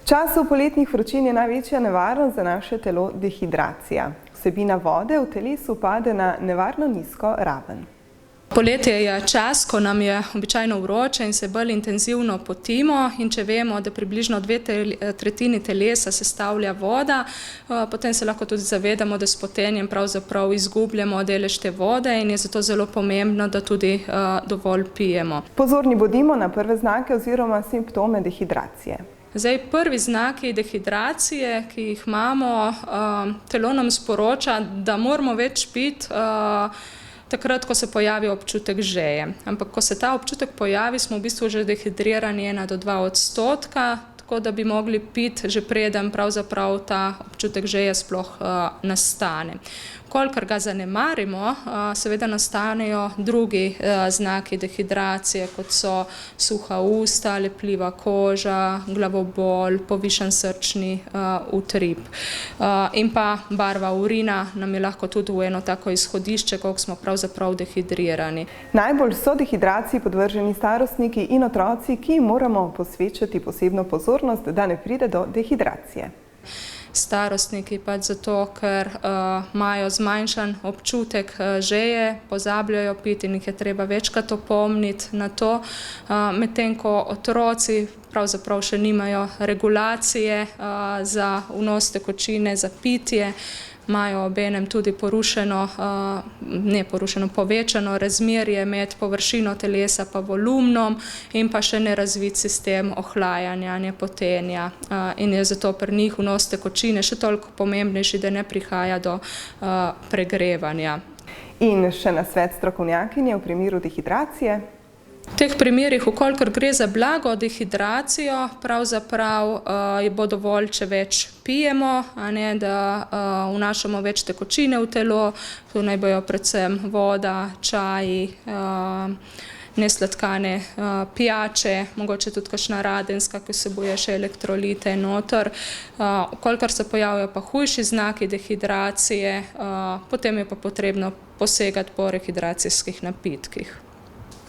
V času poletnih vročin je največja nevarnost za naše telo dehidracija. Vsebina vode v telesu pade na nevarno nizko raven. Poletje je čas, ko nam je običajno vroče in se bolj intenzivno potimo, in če vemo, da približno 2/3 telesa sestavlja voda, potem se lahko tudi zavedamo, da s potenjem pravzaprav izgubljamo delež te vode in je zato zelo pomembno, da tudi dovolj pijemo. Pozorni bodimo na prve znake oziroma simptome dehidracije. Prvi znaki dehidracije, ki jih imamo, telo nam sporoča, da moramo več piti, takrat, ko se pojavi občutek žeje. Ampak, ko se ta občutek pojavi, smo v bistvu že dehidrirani 1 do 2 odstotka, tako da bi mogli piti že preden pravzaprav ta občutek žeje sploh nastane. Kolikor ga zanemarimo, seveda nastanejo drugi znaki dehidracije, kot so suha usta, lepljiva koža, glavobol, povišan srčni utrip. In pa barva urina nam je lahko tudi v eno tako izhodišče, koliko smo pravzaprav dehidrirani. Najbolj so dehidraciji podvrženi starostniki in otroci, ki jim moramo posvečati posebno pozornost, da ne pride do dehidracije. Starostniki pač zato, ker imajo zmanjšan občutek žeje, pozabljajo piti in jih je treba večkrat opomniti na to, medtem ko otroci pravzaprav še nimajo regulacije za vnos tekočine, za pitje, imajo obenem tudi povečano razmerje med površino telesa pa volumnom in pa še nerazvit sistem ohlajanja, nepotenja, in je zato pri njih vnos tekočine še toliko pomembnejši, da ne prihaja do pregrevanja. In še nasvet strokovnjakinje v primeru dehidracije. V teh primerih, vkolikor gre za blago dehidracijo, pravzaprav bo dovolj, če več pijemo, da vnašamo več tekočine v telo. Tu naj bojo predvsem voda, čaji, nesladkane pijače, mogoče tudi kakšna radenska, ki vsebuje še elektrolite noter. Vkolikor se pojavijo pa hujši znaki dehidracije, potem je pa potrebno posegati po rehidracijskih napitkih.